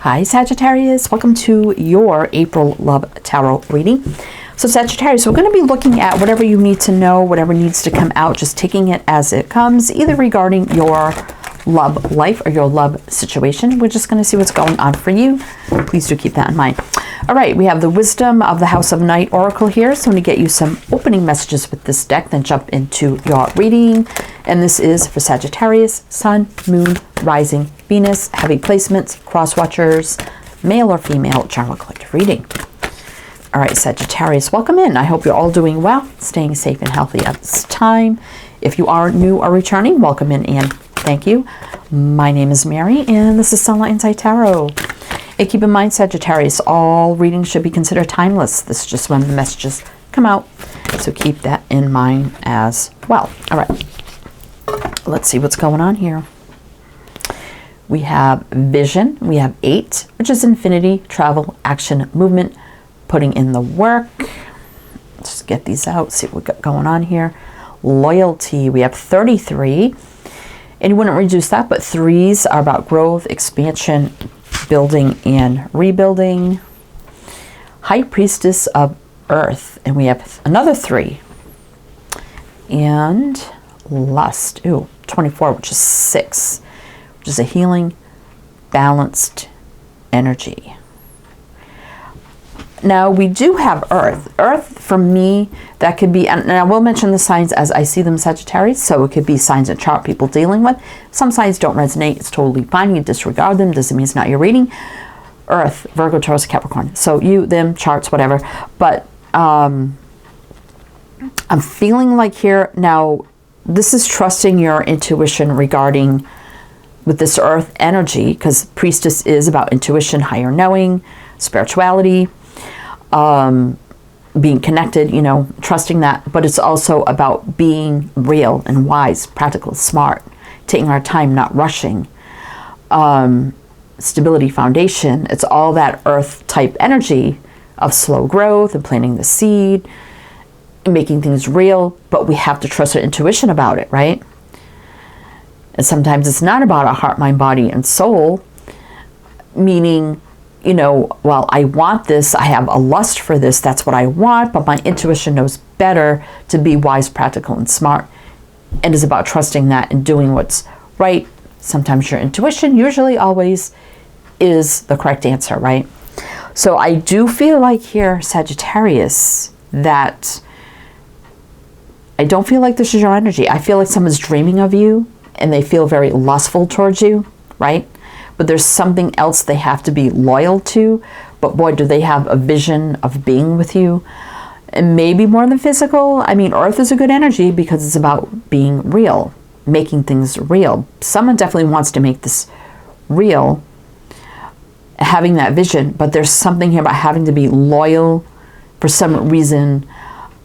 Hi Sagittarius, welcome to your April Love Tarot reading. So Sagittarius, we're going to be looking at whatever you need to know, whatever needs to come out, just taking it as it comes, either regarding your love life or your love situation. We're just going to see what's going on for you. Please do keep that in mind. All right, we have the Wisdom of the House of Night Oracle here. So I'm going to get you some opening messages with this deck, then jump into your reading. And this is for Sagittarius, Sun, Moon, Rising, Venus, heavy placements, cross watchers, male or female, general collective reading. All right, Sagittarius, welcome in. I hope you're all doing well, staying safe and healthy at this time. If you are new or returning, welcome in and thank you. My name is Mary, and this is Sunlight Insight Tarot. And keep in mind, Sagittarius, all readings should be considered timeless. This is just when the messages come out, so keep that in mind as well. All right, let's see what's going on here. We have Vision. We have 8, which is infinity, travel, action, movement, putting in the work. Let's just get these out, see what we got going on here. Loyalty. We have 33. And you wouldn't reduce that, but 3s are about growth, expansion, building and rebuilding. High Priestess of Earth. And we have another 3. And Lust. Ooh, 24, which is 6. Which is a healing, balanced energy. Now, we do have Earth. Earth, for me, that could be, and I will mention the signs as I see them, Sagittarius, so it could be signs and chart people dealing with. Some signs don't resonate. It's totally fine. You disregard them. Doesn't mean it's not your reading. Earth, Virgo, Taurus, Capricorn. So you, them, charts, whatever. But I'm feeling like here, now, this is trusting your intuition regarding with this Earth energy, because Priestess is about intuition, higher knowing, spirituality, being connected, you know, trusting that. But it's also about being real and wise, practical, smart, taking our time, not rushing. Stability, foundation. It's all that Earth type energy of slow growth and planting the seed, and making things real. But we have to trust our intuition about it, right? And sometimes it's not about our heart, mind, body, and soul, meaning, you know, well, I want this, I have a lust for this, that's what I want, but my intuition knows better to be wise, practical, and smart. And it's about trusting that and doing what's right. Sometimes your intuition, usually always, is the correct answer, right? So I do feel like here, Sagittarius, that I don't feel like this is your energy. I feel like someone's dreaming of you, and they feel very lustful towards you, right? But there's something else they have to be loyal to. But boy, do they have a vision of being with you. And maybe more than physical. I mean, Earth is a good energy because it's about being real, making things real. Someone definitely wants to make this real, having that vision. But there's something here about having to be loyal for some reason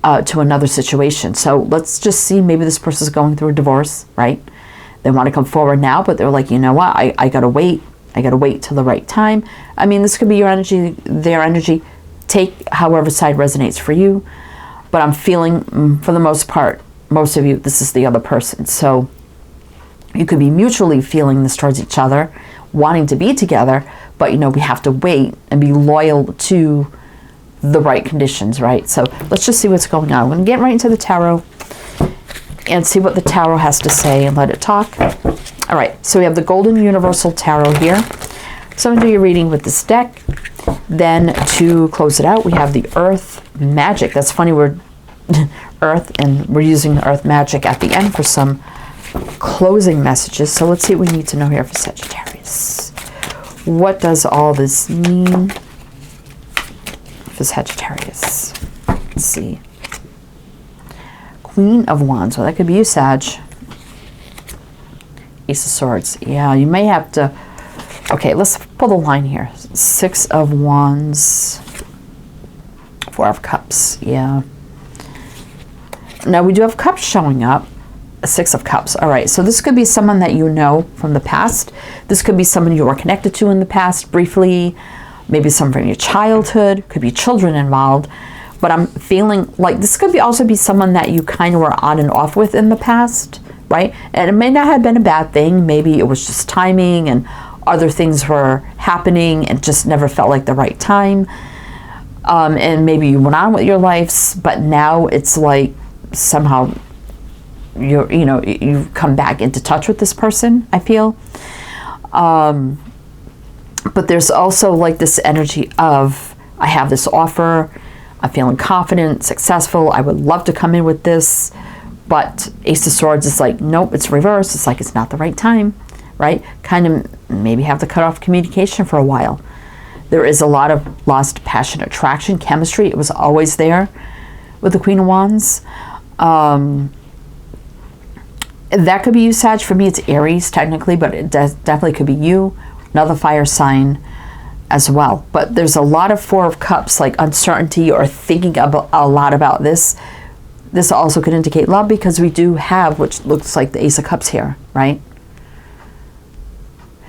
to another situation. So let's just see, maybe this person's going through a divorce, right? They want to come forward now, but they're like, you know what, I gotta wait. I gotta wait till the right time. I mean, this could be your energy, their energy. Take however side resonates for you. But I'm feeling, for the most part, most of you, this is the other person. So you could be mutually feeling this towards each other, wanting to be together, but you know, we have to wait and be loyal to the right conditions, right? So let's just see what's going on. I'm gonna get right into the tarot and see what the tarot has to say and let it talk. All right, so we have the Golden Universal Tarot here. So I'm going to do your reading with this deck. Then to close it out, we have the Earth Magic. That's funny, we're Earth, and we're using the Earth Magic at the end for some closing messages. So let's see what we need to know here for Sagittarius. What does all this mean for Sagittarius? Let's see. Queen of Wands. Well, that could be you, Sag. Ace of Swords. Yeah, you may have to... Okay, let's pull the line here. 6 of Wands. 4 of Cups. Yeah. Now, we do have Cups showing up. 6 of Cups. All right, so this could be someone that you know from the past. This could be someone you were connected to in the past, briefly. Maybe someone from your childhood. Could be children involved. But I'm feeling like this could also be someone that you kind of were on and off with in the past, right? And it may not have been a bad thing. Maybe it was just timing and other things were happening and just never felt like the right time. And maybe you went on with your lives, but now it's like somehow you've come back into touch with this person, I feel. But there's also like this energy of, I have this offer, I'm feeling confident, successful, I would love to come in with this, but Ace of Swords is like, nope, it's reversed. It's like, it's not the right time, right? Kind of maybe have to cut off communication for a while. There is a lot of lost passion, attraction, chemistry. It was always there with the Queen of Wands. That could be you, Sag. For me, it's Aries, technically, but it definitely could be you. Another fire sign as well. But there's a lot of Four of Cups, like uncertainty or thinking about a lot about this. This also could indicate love, because we do have, which looks like the Ace of Cups here, right?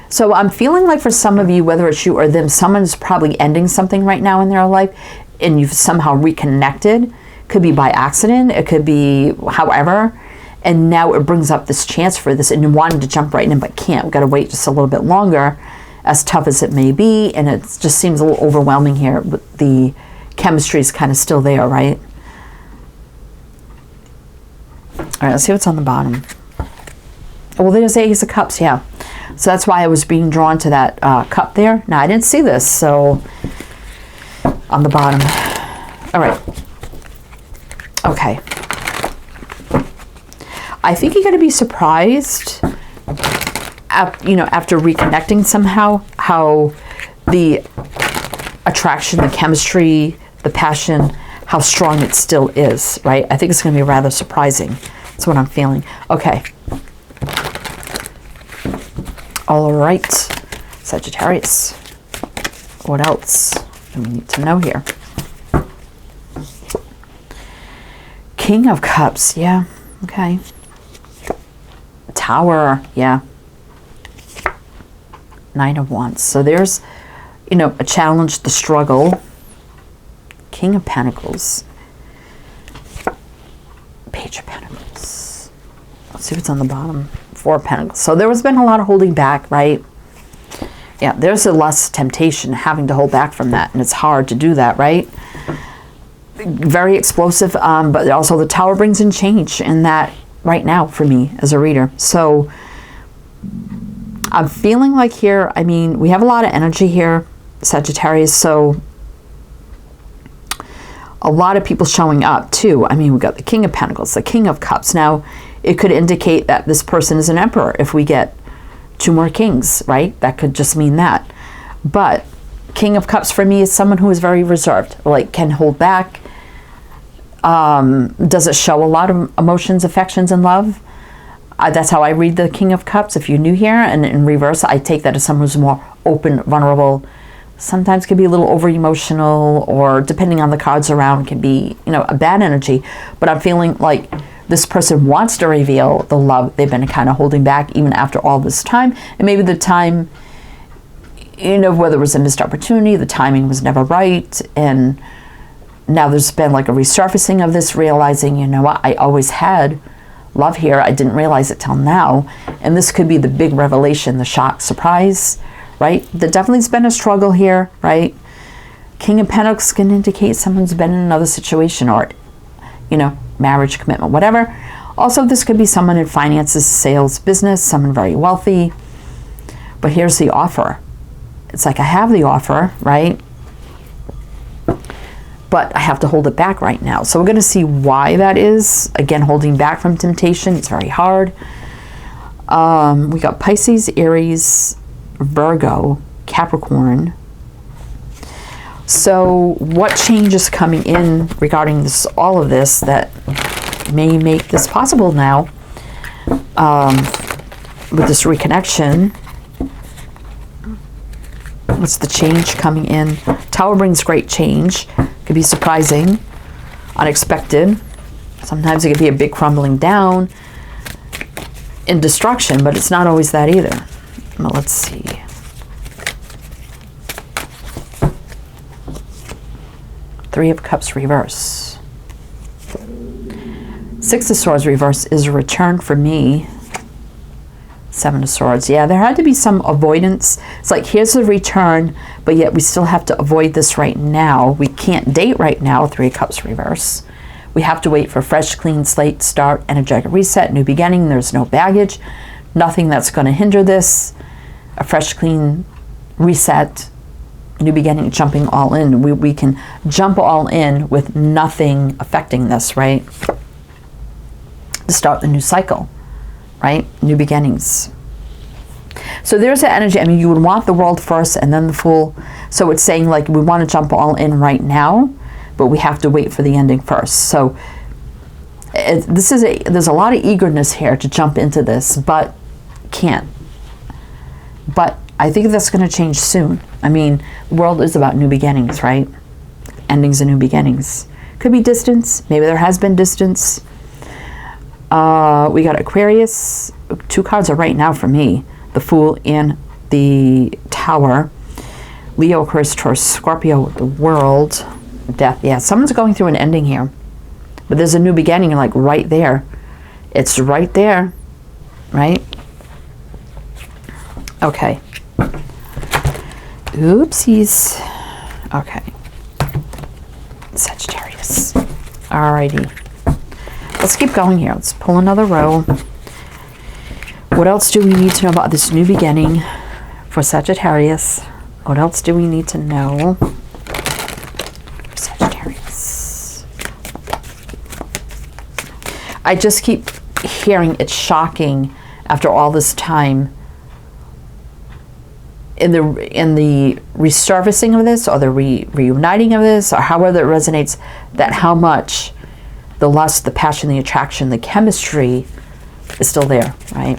So I'm feeling like for some of you, whether it's you or them, someone's probably ending something right now in their life, and you've somehow reconnected. Could be by accident. It could be however. And now it brings up this chance for this, and you wanted to jump right in but can't. We've got to wait just a little bit longer, as tough as it may be. And it just seems a little overwhelming here, but the chemistry is kind of still there, right? All right, let's see what's on the bottom. Well, there's the Ace of Cups, yeah. So that's why I was being drawn to that cup there. Now, I didn't see this, so on the bottom. All right. Okay. I think you're going to be surprised, after reconnecting somehow, how the attraction, the chemistry, the passion, how strong it still is, right? I think it's going to be rather surprising. That's what I'm feeling. Okay. All right, Sagittarius. What else do we need to know here? King of Cups, yeah, okay. Tower, yeah. Nine of Wands. So there's, a challenge, the struggle. King of Pentacles. Page of Pentacles. Let's see what's on the bottom. Four of Pentacles. So there has been a lot of holding back, right? Yeah, there's a less temptation having to hold back from that, and it's hard to do that, right? Very explosive, but also the Tower brings in change in that right now for me as a reader. So I'm feeling like here, we have a lot of energy here, Sagittarius, so a lot of people showing up too. We've got the King of Pentacles, the King of Cups. Now, it could indicate that this person is an emperor if we get two more kings, right? That could just mean that. But King of Cups for me is someone who is very reserved, like can hold back. Does it show a lot of emotions, affections, and love? That's how I read the King of Cups. If you're new here, and in reverse, I take that as someone who's more open, vulnerable. Sometimes can be a little over emotional, or depending on the cards around, can be, a bad energy. But I'm feeling like this person wants to reveal the love they've been kind of holding back even after all this time. And maybe the time, whether it was a missed opportunity, the timing was never right. And now there's been like a resurfacing of this, realizing, what, I always had love here. I didn't realize it till now. And this could be the big revelation, the shock, surprise, right? There definitely has been a struggle here, right? King of Pentacles can indicate someone's been in another situation, or, marriage, commitment, whatever. Also, this could be someone in finances, sales, business, someone very wealthy. But here's the offer. It's like, I have the offer, right? But I have to hold it back right now. So we're going to see why that is. Again, holding back from temptation. It's very hard. We got Pisces, Aries, Virgo, Capricorn. So what change is coming in regarding this, all of this, that may make this possible now with this reconnection? What's the change coming in? Tower brings great change. Could be surprising, unexpected. Sometimes it could be a big crumbling down in destruction, but it's not always that either. Well, let's see. Three of Cups reverse. Six of Swords reverse is a return for me. Seven of Swords. Yeah, there had to be some avoidance. It's like, here's the return, but yet we still have to avoid this right now. We can't date right now, Three of Cups reverse. We have to wait for fresh, clean slate, start, energetic reset, new beginning. There's no baggage, nothing that's going to hinder this. A fresh, clean reset, new beginning, jumping all in. We can jump all in with nothing affecting this, right? To start the new cycle, right? New beginnings. So there's the energy. I mean, you would want the World first and then the Fool. So it's saying like we want to jump all in right now, but we have to wait for the ending first. So there's a lot of eagerness here to jump into this, but can't. But I think that's going to change soon. I mean, the world is about new beginnings, right? Endings and new beginnings. Could be distance. Maybe there has been distance. We got Aquarius. Two cards are right now for me. The Fool and the Tower. Leo, Aquarius, Taurus, Scorpio, the World. Death. Yeah, someone's going through an ending here. But there's a new beginning, like right there. It's right there. Right? Okay. Oopsies. Okay. Sagittarius. Alrighty. Let's keep going here. Let's pull another row. What else do we need to know about this new beginning for Sagittarius? What else do we need to know for Sagittarius? I just keep hearing it's shocking after all this time in the resurfacing of this, or the reuniting of this, or however it resonates, that how much the lust, the passion, the attraction, the chemistry is still there, right?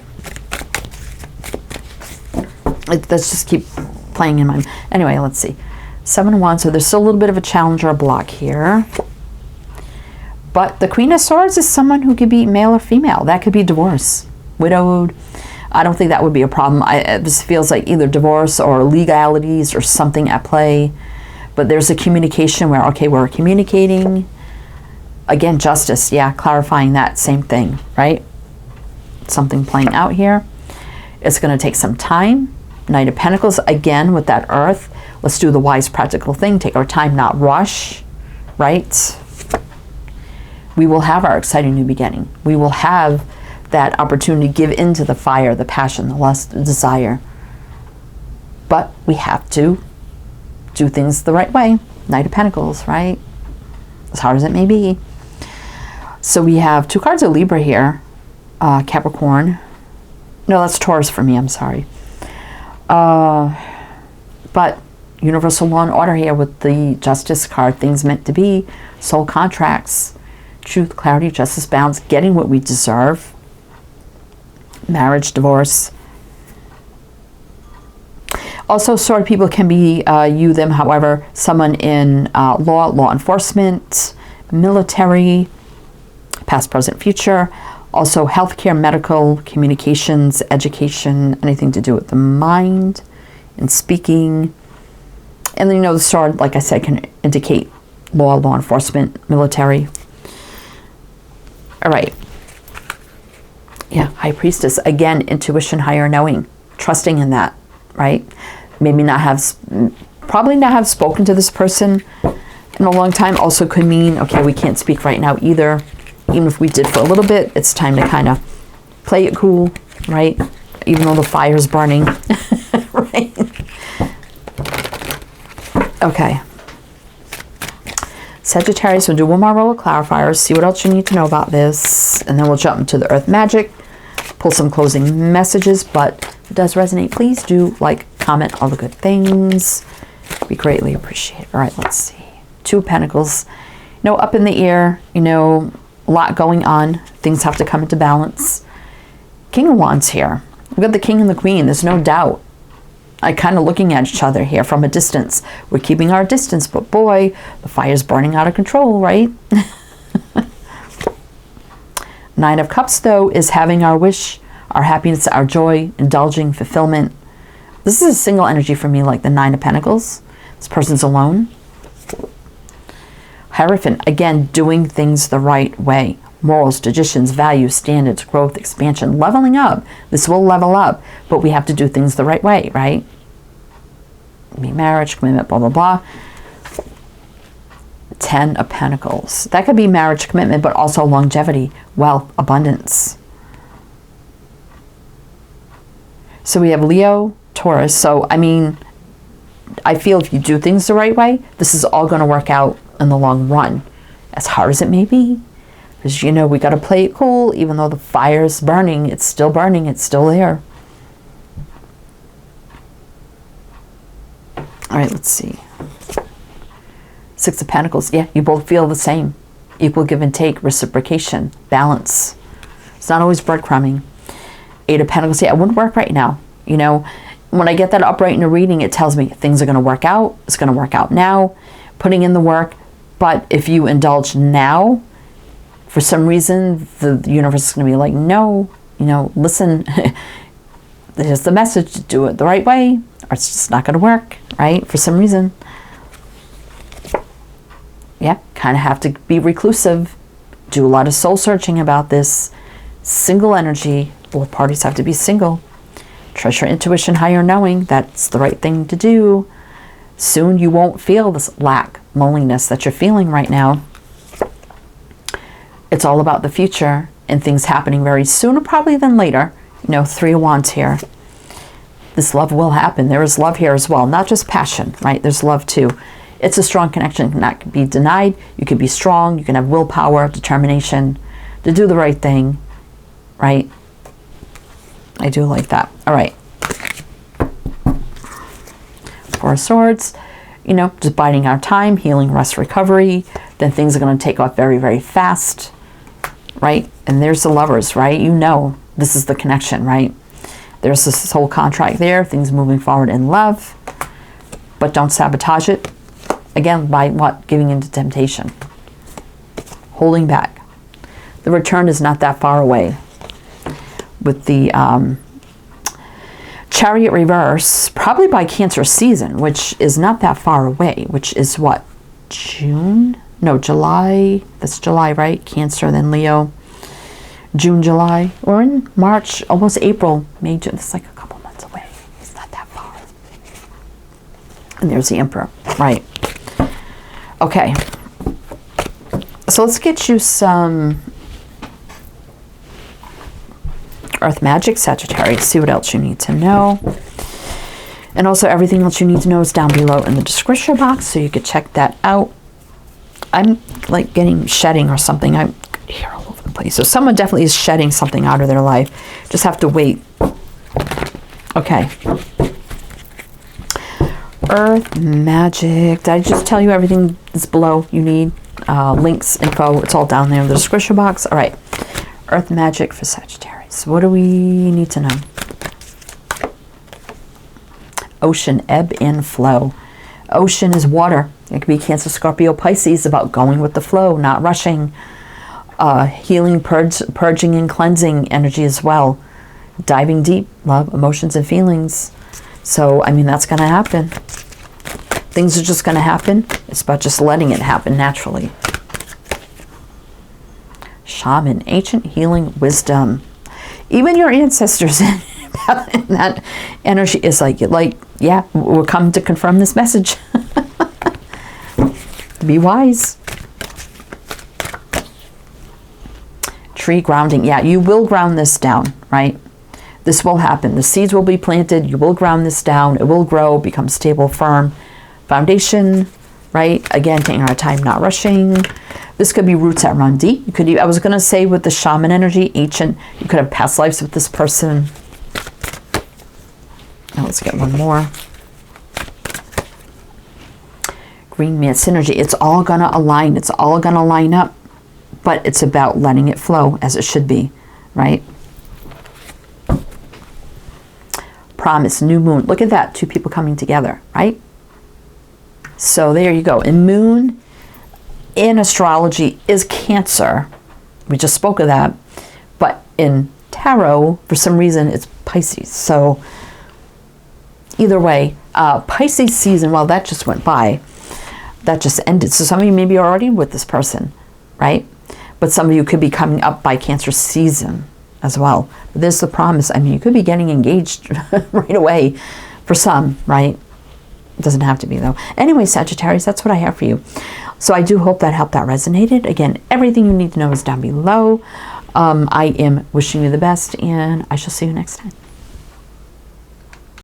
Let's just keep playing in my mind. Anyway, let's see. Seven of Wands, so there's still a little bit of a challenge or a block here. But the Queen of Swords is someone who could be male or female. That could be divorce, widowed. I don't think that would be a problem. This feels like either divorce or legalities or something at play. But there's a communication where, okay, we're communicating. Again, justice, yeah, clarifying that same thing, right? Something playing out here. It's going to take some time. Knight of Pentacles, again, with that Earth. Let's do the wise, practical thing. Take our time, not rush, right? We will have our exciting new beginning. We will have that opportunity to give into the fire, the passion, the lust, the desire. But we have to do things the right way. Knight of Pentacles, right? As hard as it may be. So we have two cards of Libra here. Capricorn. No, that's Taurus for me, I'm sorry. But universal law and order here with the Justice card. Things meant to be. Soul contracts. Truth, clarity, justice, balance. Getting what we deserve. Marriage, divorce. Also, sword people can be you, them, however, someone in law enforcement, military, past, present, future. Also, healthcare, medical, communications, education, anything to do with the mind and speaking. And then, you know, the sword, like I said, can indicate law enforcement, military. All right. Yeah, High Priestess. Again, intuition, higher knowing, trusting in that, right? Maybe probably not have spoken to this person in a long time. Also could mean, okay, we can't speak right now either. Even if we did for a little bit, it's time to kind of play it cool, right? Even though the fire's burning, right? Okay. Sagittarius, we'll do one more roll of clarifiers, see what else you need to know about this, and then we'll jump into the Earth Magic, pull some closing messages, but if it does resonate, please do like, comment, all the good things. We greatly appreciate it. All right, let's see. Two of Pentacles. You know, up in the air, you know, a lot going on. Things have to come into balance. King of Wands here. We've got the King and the Queen. There's no doubt. Kind of looking at each other here from a distance. We're keeping our distance, but boy, the fire's burning out of control, right? Nine of Cups, though, is having our wish, our happiness, our joy, indulging, fulfillment. This is a single energy for me, like the Nine of Pentacles. This person's alone. Hierophant, again, doing things the right way. morals, traditions, values, standards, growth, expansion, leveling up. This will level up, but we have to do things the right way, right? Marriage, commitment, blah, blah, blah. 10 of Pentacles. That could be marriage, commitment, but also longevity, wealth, abundance. So we have Leo, Taurus. So, I mean, I feel if you do things the right way, this is all going to work out in the long run. As hard as it may be. Because, you know, we got to play it cool. Even though the fire's burning, it's still burning. It's still there. All right, let's see. 6 of Pentacles. Yeah, you both feel the same. Equal give and take, reciprocation, balance. It's not always breadcrumbing. 8 of Pentacles. Yeah, it wouldn't work right now. You know, when I get that upright in a reading, it tells me things are going to work out. It's going to work out now. Putting in the work. But if you indulge now, for some reason, the universe is going to be like, no, you know, listen, here's the message, do it the right way, or it's just not going to work, right? For some reason. Yeah, kind of have to be reclusive, do a lot of soul searching about this. Single energy, both parties have to be single. Trust your intuition, higher knowing, that's the right thing to do. Soon you won't feel this lack, loneliness that you're feeling right now. It's all about the future and things happening very sooner probably than later. You know, 3 of Wands here. This love will happen. There is love here as well. Not just passion, right? There's love too. It's a strong connection. It cannot be denied. You can be strong. You can have willpower, determination to do the right thing, right? I do like that. All right. 4 of Swords. You know, just biding our time, healing, rest, recovery. Then things are going to take off very, very fast. Right? And there's the Lovers, right? You know, this is the connection, right? There's this whole contract there, things moving forward in love, but don't sabotage it. Again, by what? Giving into temptation. Holding back. The return is not that far away. With the Chariot reverse, probably by Cancer season, which is not that far away, which is what? June? No, July. That's July, right? Cancer, then Leo. June, July. Or in March, almost April, May, June. It's like a couple months away. It's not that far. And there's the Emperor. Right. Okay. So let's get you some Earth Magic, Sagittarius. See what else you need to know. And also everything else you need to know is down below in the description box, so you could check that out. I'm like getting shedding or something. I'm here all over the place. So someone definitely is shedding something out of their life. Just have to wait. Okay. Earth Magic. Did I just tell you everything is below you need? Links, info, it's all down there in the description box. All right. Earth Magic for Sagittarius. What do we need to know? Ocean, ebb and flow. Ocean is water. It could be Cancer, Scorpio, Pisces, about going with the flow, not rushing. Healing, purging, and cleansing energy as well. Diving deep, love, emotions, and feelings. So, I mean, that's going to happen. Things are just going to happen. It's about just letting it happen naturally. Shaman, ancient healing wisdom. Even your ancestors in that energy is like, yeah, we're coming to confirm this message. Be wise. Tree grounding. Yeah, you will ground this down, right? This will happen. The seeds will be planted. You will ground this down. It will grow, become stable, firm. Foundation, right? Again, taking our time, not rushing. This could be roots that run deep. You could. I was going to say with the shaman energy, ancient, you could have past lives with this person. Now let's get one more. Green Man synergy. It's all going to align. It's all going to line up. But it's about letting it flow as it should be, right? Promise, new moon. Look at that. 2 people coming together, right? So there you go. And moon in astrology is Cancer. We just spoke of that. But in tarot, for some reason, it's Pisces. So either way, Pisces season, well, that just went by. That just ended. So some of you maybe are already with this person, right? But some of you could be coming up by Cancer season as well. But this is the promise. I mean, you could be getting engaged right away for some, right? It doesn't have to be, though. Anyway, Sagittarius, that's what I have for you. So I do hope that helped, that resonated. Again, everything you need to know is down below. I am wishing you the best, and I shall see you next time.